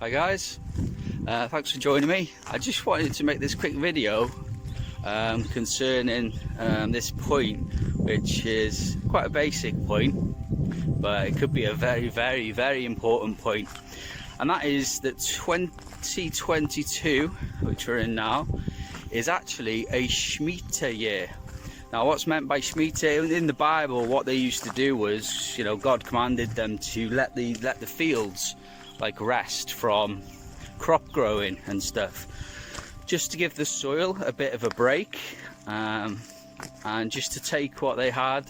Hi guys, thanks for joining me. I just wanted to make this quick video concerning this point, which is quite a basic point, but it could be a very important point, and that is that 2022, which we're in now, is actually a Shemitah year. Now, what's meant by Shemitah in the Bible, what they used to do was, God commanded them to let the fields like rest from crop growing and stuff, just to give the soil a bit of a break, and just to take what they had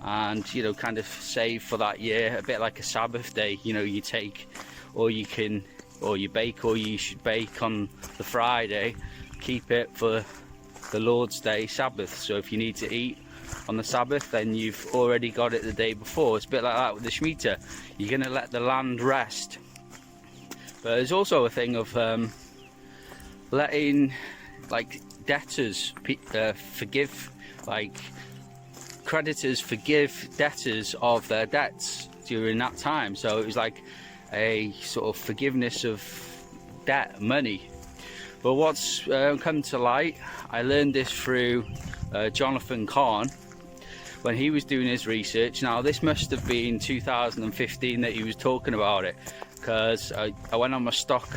and kind of save for that year, a bit like a Sabbath day. You take, or you bake, or you should bake on the Friday, keep it for the Lord's Day, Sabbath. So if you need to eat on the Sabbath, then you've already got it the day before. It's a bit like that with the Shemitah. You're going to let the land rest. But there's also a thing of letting like debtors forgive, like creditors forgive debtors of their debts during that time. So it was like a sort of forgiveness of debt, money. But what's come to light, I learned this through Jonathan Kahn when he was doing his research. Now, this must have been 2015 that he was talking about it, because I went on my stock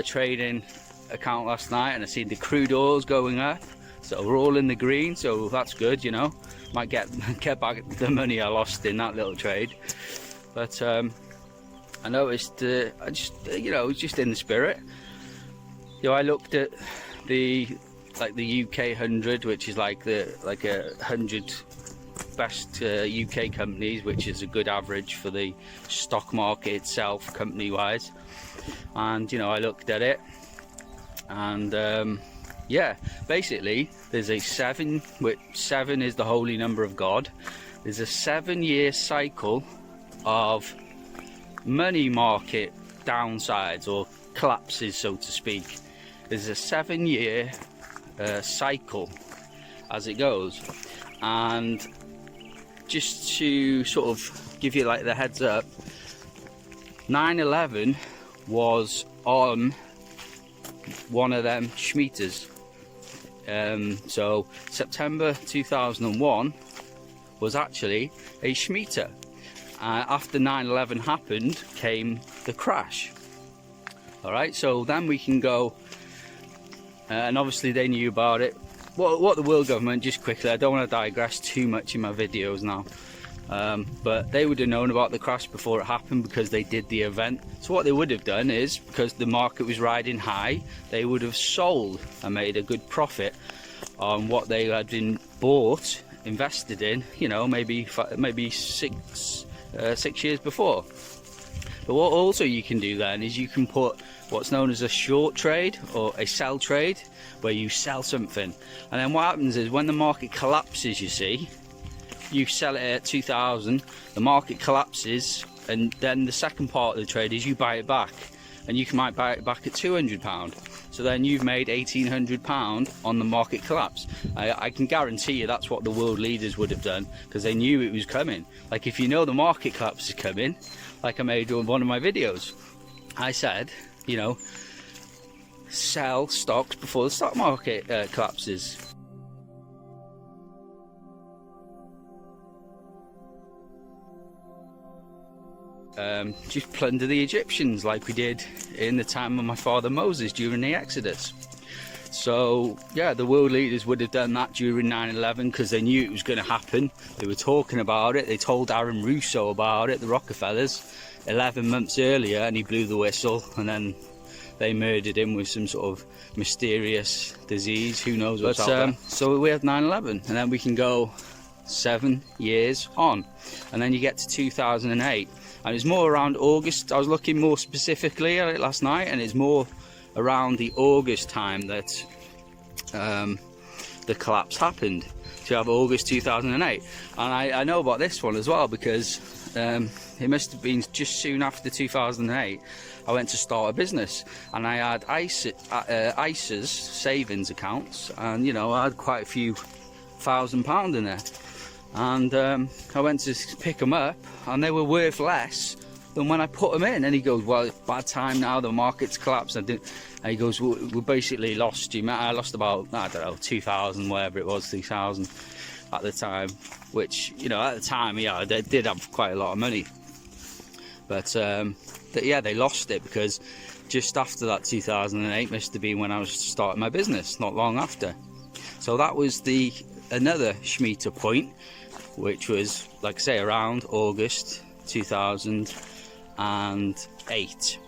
trading account last night and I seen the crude oils going up, so we're all in the green, so that's good. Might get back the money I lost in that little trade. But I noticed, I just it was just in the spirit. I looked at the UK 100, which is like a 100 best UK companies, which is a good average for the stock market itself, company wise. And I looked at it, and yeah, basically there's a 7, which 7 is the holy number of God. There's a 7-year cycle of money market downsides or collapses, so to speak. There's a 7-year cycle as it goes. And just to sort of give you like the heads up, 9/11 was on one of them Shemitahs. So September 2001 was actually a Shemitah. After 9/11 happened came the crash. Alright, so then we can go, and obviously they knew about it. What the world government, just quickly, I don't want to digress too much in my videos now, but they would have known about the crash before it happened, because they did the event. So what they would have done is, because the market was riding high, they would have sold and made a good profit on what they had been bought, invested in, maybe 6 years before. But what also you can do then is you can put what's known as a short trade or a sell trade, where you sell something, and then what happens is when the market collapses, you sell it at 2,000, the market collapses, and then the second part of the trade is you buy it back, and you might buy it back at £200. So then you've made £1,800 on the market collapse. I can guarantee you that's what the world leaders would have done, because they knew it was coming. Like, if the market collapse is coming, like I made on one of my videos, I said, sell stocks before the stock market collapses. Just plunder the Egyptians like we did in the time of my father Moses during the Exodus. So yeah, the world leaders would have done that during 9/11, because they knew it was going to happen. They were talking about it. They told Aaron Russo about it, the Rockefellers, 11 months earlier, and he blew the whistle, and then they murdered him with some sort of mysterious disease. Who knows what's out there. So we have 9/11, and then we can go 7 years on, and then you get to 2008, and it's more around August. I was looking more specifically at it last night, and it's more around the August time that the collapse happened. So you have August 2008, and I know about this one as well, because it must have been just soon after 2008 I went to start a business, and I had ISAs, savings accounts, and I had quite a few £1,000 in there, and I went to pick them up, and they were worth less than when I put them in. And he goes, well, it's bad time now, the market's collapsed. And he goes, well, we basically lost, I lost about, I don't know, 2,000, whatever it was, 3,000 at the time, which, you know, at the time, yeah, they did have quite a lot of money. But yeah, they lost it because just after that 2008 must have been when I was starting my business, not long after. So that was another Shemitah point, which was, like I say, around August 2008.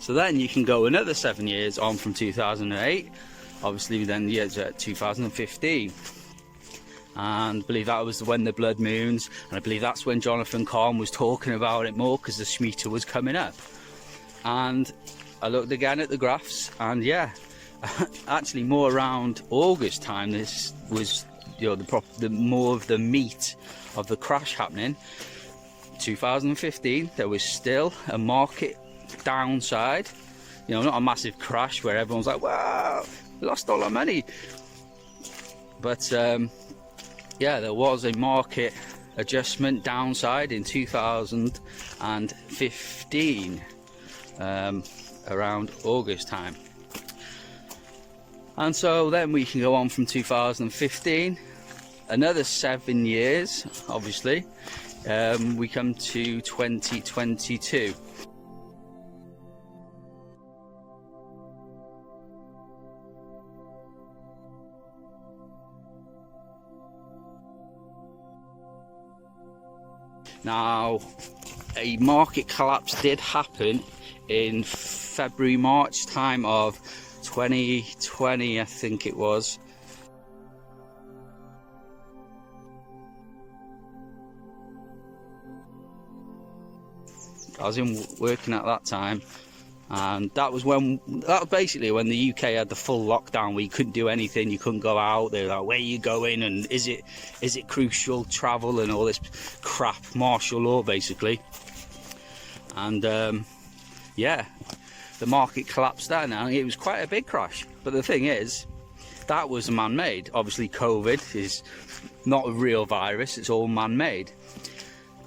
So then you can go another 7 years on from 2008, obviously then the years at 2015. And I believe that was when the blood moons, and I believe that's when Jonathan Kahn was talking about it more, because the Shemitah was coming up. And I looked again at the graphs, and yeah, actually more around August time, this was, you know, the more of the meat of the crash happening. 2015, there was still a market downside, you know, not a massive crash where everyone's like, wow, we lost all our money. But yeah, there was a market adjustment downside in 2015, around August time. And so then we can go on from 2015, another 7 years, obviously, we come to 2022. Now, a market collapse did happen in February, March time of 2020, I think it was. I was working at that time, and that was basically when the UK had the full lockdown, where you couldn't do anything, you couldn't go out. They were like, where are you going, and is it crucial travel and all this crap, martial law basically. And yeah, the market collapsed there. Now it was quite a big crash, but the thing is, that was man-made. Obviously COVID is not a real virus, it's all man-made.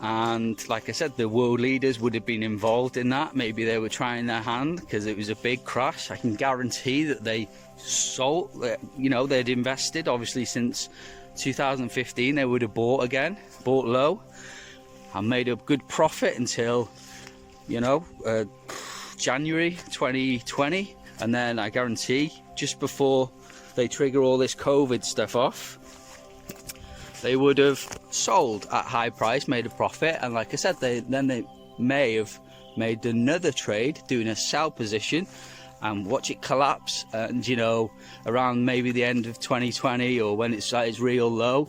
And like I said, the world leaders would have been involved in that. Maybe they were trying their hand because it was a big crash. I can guarantee that they sold, you know, they'd invested obviously since 2015. They would have bought low and made a good profit until, you know, January 2020. And then I guarantee just before they trigger all this COVID stuff off, they would have sold at high price, made a profit, and like I said, they may have made another trade doing a sell position and watch it collapse, and you know, around maybe the end of 2020 or when it's at its real low,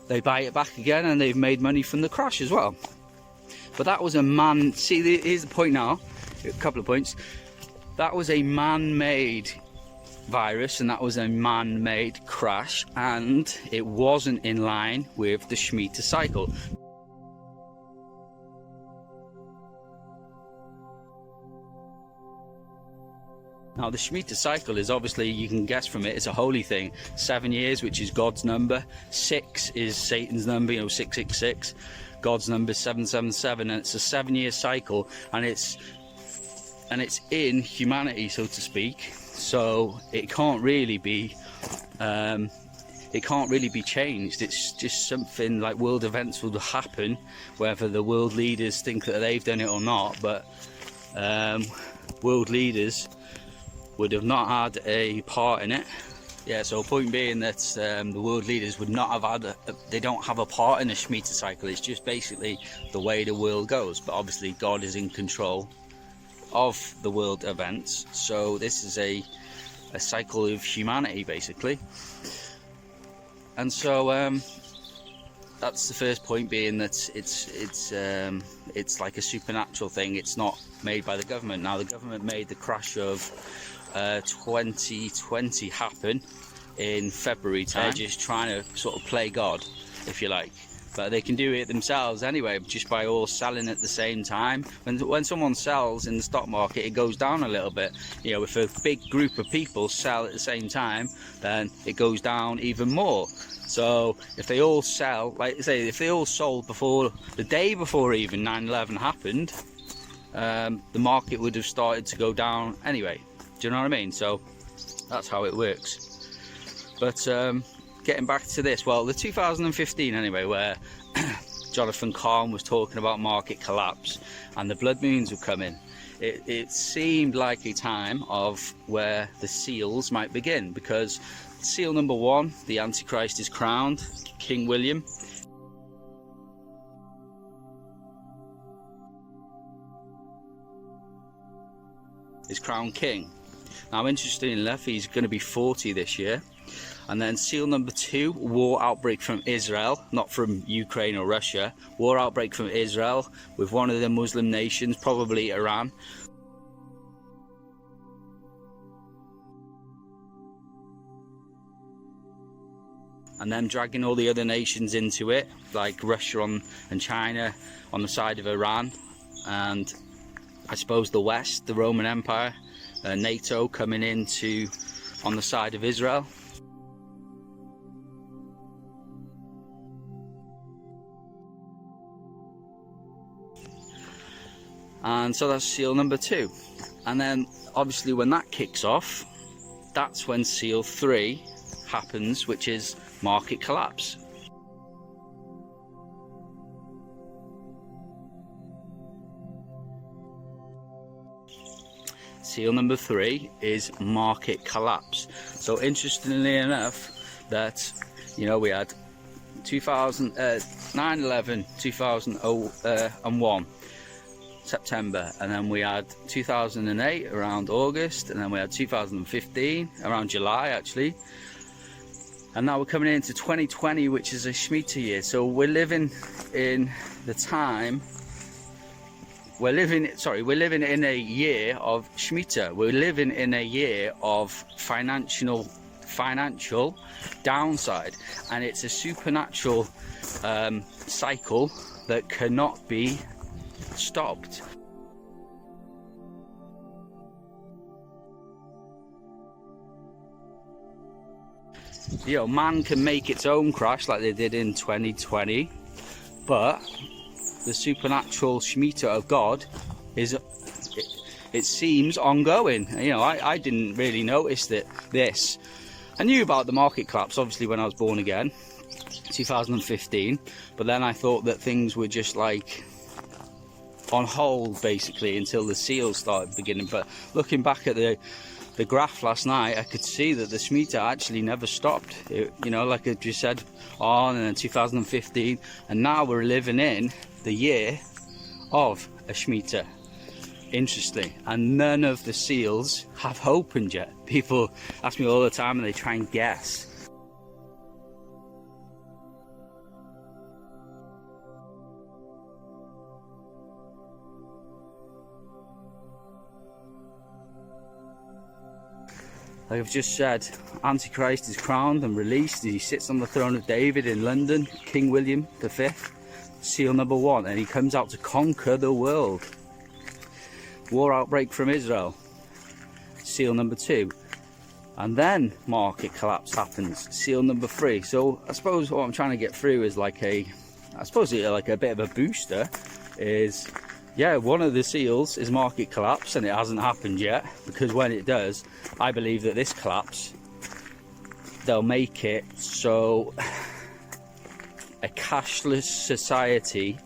they buy it back again and they've made money from the crash as well. But that was here's the point now, a couple of points. That was a man-made virus, and that was a man-made crash, and it wasn't in line with the Shemitah cycle. Now the Shemitah cycle is, obviously you can guess from it, it's a holy thing. 7 years, which is God's number. 6 is Satan's number, you know, 666. God's number is 777, and it's a 7-year cycle, and it's in humanity, so to speak. So it can't really be changed. It's just something like world events will happen, whether the world leaders think that they've done it or not. But world leaders would have not had a part in it. Yeah, so point being that the world leaders would not have had they don't have a part in the Shemitah cycle. It's just basically the way the world goes. But obviously God is in control of the world events, so this is a cycle of humanity basically. And so that's the first point, being that it's like a supernatural thing. It's not made by the government. Now the government made the crash of 2020 happen in February time. They're just trying to sort of play God, if you like. But they can do it themselves anyway, just by all selling at the same time. When someone sells in the stock market, it goes down a little bit. You know, if a big group of people sell at the same time, then it goes down even more. So if they all sell, like say, if they all sold before the day before even 9/11 happened, the market would have started to go down anyway. Do you know what I mean? So that's how it works. But getting back to this, well, the 2015 anyway, where Jonathan Kahn was talking about market collapse and the blood moons were coming, it seemed like a time of where the seals might begin, because seal number 1, the Antichrist is crowned, King William. Is crowned king. Now, interestingly enough, he's going to be 40 this year. And then seal number 2, war outbreak from Israel, not from Ukraine or Russia. War outbreak from Israel with one of the Muslim nations, probably Iran. And then dragging all the other nations into it, like Russia and China on the side of Iran. And I suppose the West, the Roman Empire, NATO coming into on the side of Israel. And so that's seal number 2. And then obviously when that kicks off, that's when seal 3 happens, which is market collapse. Seal number 3 is market collapse. So interestingly enough, that, you know, we had 9/11, 2001 September, and then we had 2008 around August, and then we had 2015 around July actually, and now we're coming into 2020, which is a Shemitah year. So we're living in the time, we're living in a year of Shemitah. We're living in a year of financial downside, and it's a supernatural cycle that cannot be stopped. You know, man can make its own crash like they did in 2020, but the supernatural Shemitah of God is, it seems, ongoing. You know, I didn't really notice this. I knew about the market collapse obviously when I was born again, 2015, but then I thought that things were just like on hold basically until the seals started beginning. But looking back at the graph last night, I could see that the Shemitah actually never stopped. You know, like I just said, on and then 2015, and now we're living in the year of a Shemitah. Interesting. And none of the seals have opened yet. People ask me all the time and they try and guess. Like I've just said, Antichrist is crowned and released. He sits on the throne of David in London, King William V, seal number 1, and he comes out to conquer the world. War outbreak from Israel, seal number 2, and then market collapse happens, seal number 3. So I suppose what I'm trying to get through is like a bit of a booster. Is, yeah, one of the seals is market collapse, and it hasn't happened yet, because when it does, I believe that this collapse, they'll make it so a cashless society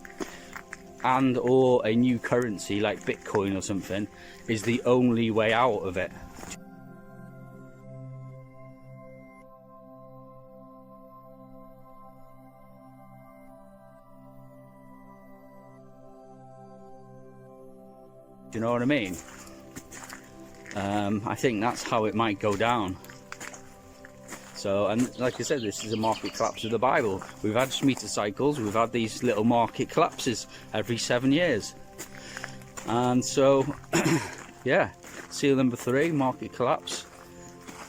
and or a new currency like Bitcoin or something is the only way out of it. Do you know what I mean? I think that's how it might go down. So, and like I said, this is a market collapse of the Bible. We've had Shemitah cycles, we've had these little market collapses every 7 years. And so, yeah, seal number 3, market collapse.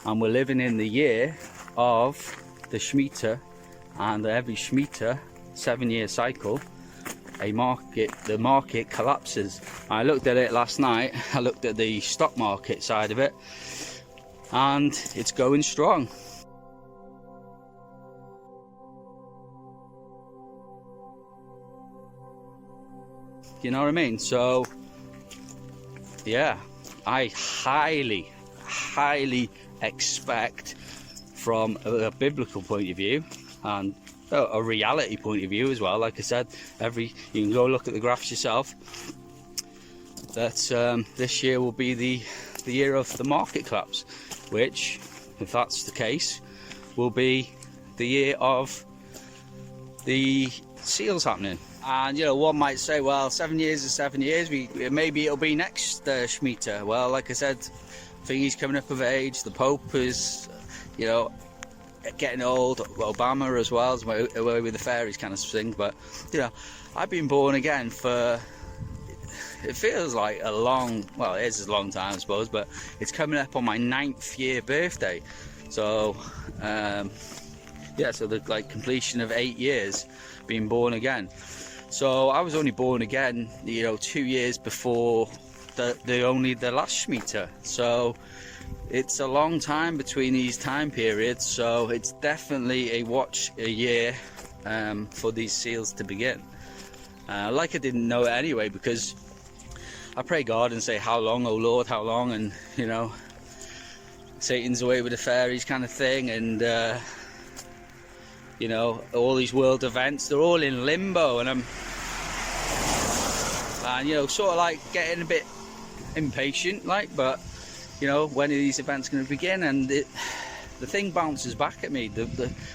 And we're living in the year of the Shemitah, and every Shemitah 7-year cycle, the market collapses. I looked at it last night. I looked at the stock market side of it, and it's going strong. You know what I mean? So yeah, I highly expect, from a biblical point of view and a reality point of view as well, like I said, you can go look at the graphs yourself, that this year will be the year of the market collapse, which, if that's the case, will be the year of the seals happening. And one might say, well, 7 years is 7 years, maybe it'll be next Shemitah. Well, like I said, I think he's coming up of age. The Pope is getting old. Obama as well, is away with the fairies kind of thing. But I've been born again for, it feels like a long, well, it is a long time, I suppose, but it's coming up on my 9th year birthday. So so the completion of 8 years being born again. So I was only born again 2 years before the last Shemitah. So it's a long time between these time periods, so it's definitely a year for these seals to begin. Like I didn't know it anyway, because I pray God and say, how long, oh Lord, how long? And Satan's away with the fairies kind of thing, and all these world events, they're all in limbo, and I'm sort of like getting a bit impatient, but when are these events going to begin? And the thing bounces back at me.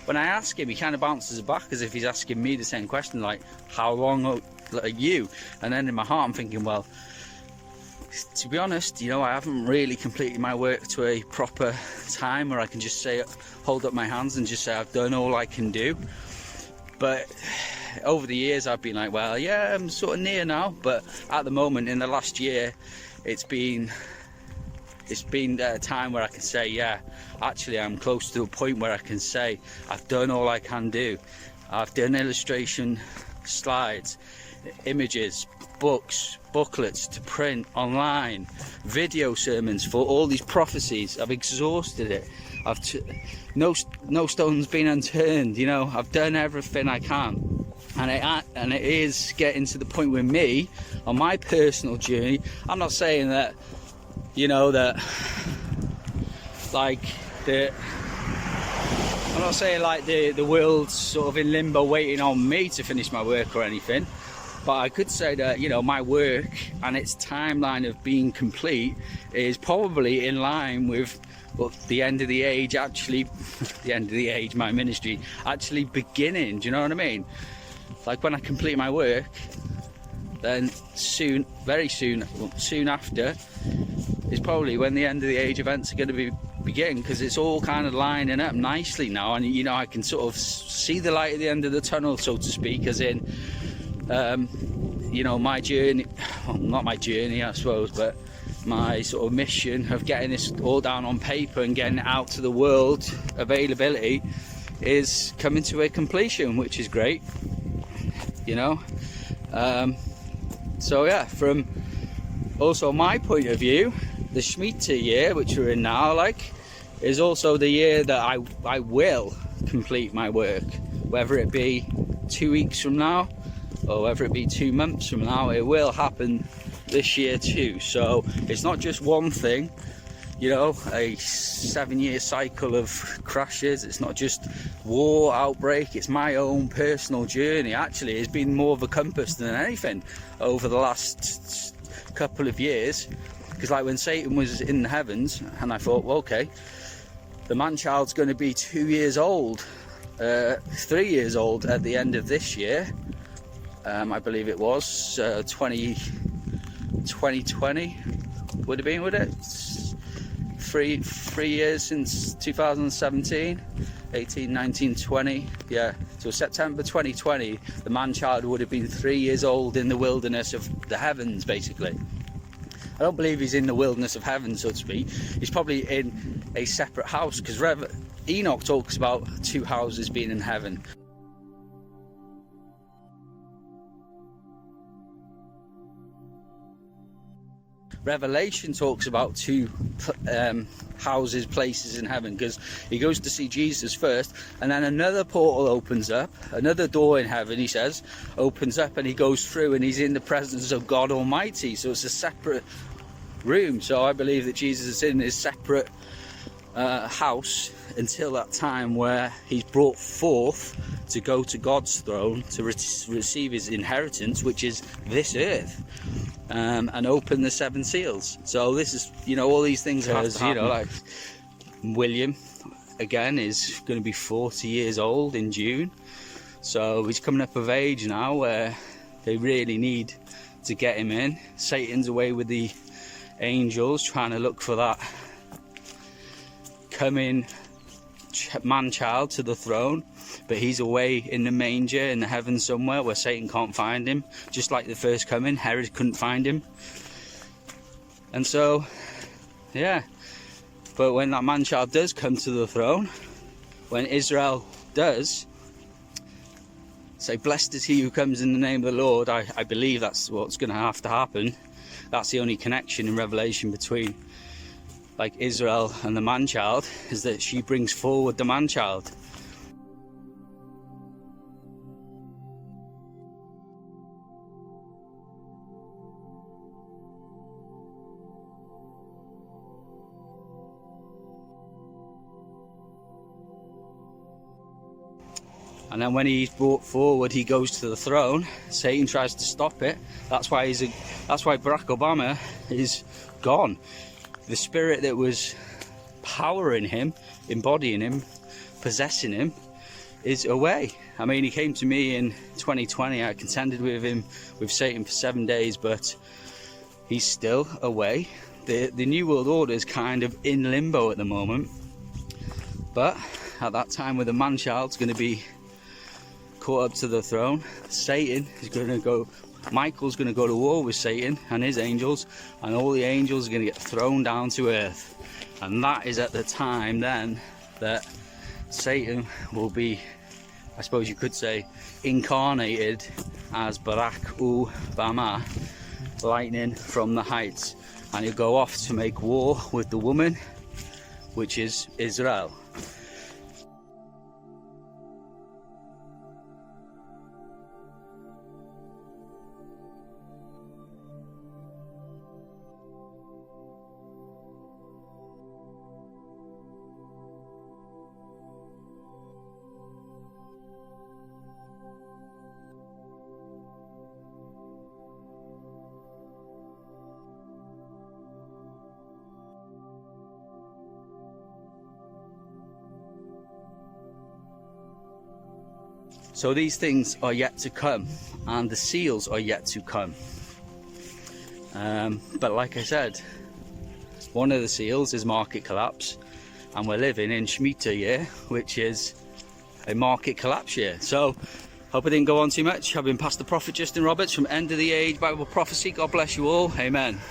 When I ask him, he kind of bounces back as if he's asking me the same question, like, how long are you? And then in my heart I'm thinking, well, to be honest, I haven't really completed my work to a proper time where I can just say, hold up my hands and just say I've done all I can do. But over the years I've been like, well, yeah, I'm sort of near now. But at the moment, in the last year, it's been a time where I can say, yeah, actually I'm close to a point where I can say I've done all I can do. I've done illustration slides, images, books, booklets to print online, video sermons for all these prophecies. I've exhausted it. No stone's been unturned. I've done everything I can, and it is getting to the point with me on my personal journey. I'm not saying that I'm not saying like the world's sort of in limbo waiting on me to finish my work or anything, but I could say that my work and its timeline of being complete is probably in line with the end of the age, actually the end of the age, my ministry actually beginning. Do you know what I mean? Like, when I complete my work, then very soon after is probably when the end of the age events are going to begin, because it's all kind of lining up nicely now, and I can sort of see the light at the end of the tunnel, so to speak, as in my journey, well, not my journey I suppose, but my sort of mission of getting this all down on paper and getting it out to the world availability is coming to a completion, which is great. So yeah, from also my point of view, the Shemitah year, which we're in now, is also the year that I will complete my work, whether it be 2 weeks from now or whether it be 2 months from now. It will happen this year too. So it's not just one thing, a 7-year cycle of crashes. It's not just war, outbreak. It's my own personal journey. Actually, it's been more of a compass than anything over the last couple of years, because when Satan was in the heavens, and I thought, well, okay, the man-child's going to be 2 years old, 3 years old at the end of this year. I believe it was 2020 would have been, would it? 3 years since 2017, 18, 19, 20. Yeah, so September 2020, the man-child would have been 3 years old in the wilderness of the heavens, basically. I don't believe he's in the wilderness of heaven, so to speak. He's probably in a separate house, because Enoch talks about 2 houses being in heaven. Revelation talks about 2 houses, places in heaven, because he goes to see Jesus first, and then another portal opens up, another door in heaven, he says, opens up, and he goes through, and he's in the presence of God Almighty. So it's a separate room. So I believe that Jesus is in his separate house until that time where he's brought forth to go to God's throne to receive his inheritance, which is this earth, and open the 7 seals. So this is, you know, all these things have to happen. You know, like William again is going to be 40 years old in June, so he's coming up of age now where they really need to get him in. Satan's away with the angels trying to look for that coming man-child to the throne, but he's away in the manger in the heavens somewhere where Satan can't find him, just like the first coming. Herod couldn't find him. And so, yeah, but when that man-child does come to the throne, when Israel does say, blessed is he who comes in the name of the Lord, I believe that's what's going to have to happen. That's the only connection in Revelation between like Israel and the man-child, is that she brings forward the man-child. And then when he's brought forward, he goes to the throne. Satan tries to stop it. That's why Barack Obama is gone. The spirit that was powering him, embodying him, possessing him, is away. I mean, he came to me in 2020. I contended with Satan for 7 days, but he's still away. The New World Order is kind of in limbo at the moment. But at that time, where the man-child's going to be caught up to the throne, Satan is going to go. Michael's going to go to war with Satan and his angels, and all the angels are going to get thrown down to earth. And that is at the time then that Satan will be, I suppose you could say, incarnated as Barack Obama, lightning from the heights, and he'll go off to make war with the woman, which is Israel. So these things are yet to come, and the seals are yet to come. But like I said, one of the seals is market collapse, and we're living in Shemitah year, which is a market collapse year. So hope I didn't go on too much. I've been Pastor Prophet Justin Roberts from End of the Age Bible Prophecy. God bless you all. Amen.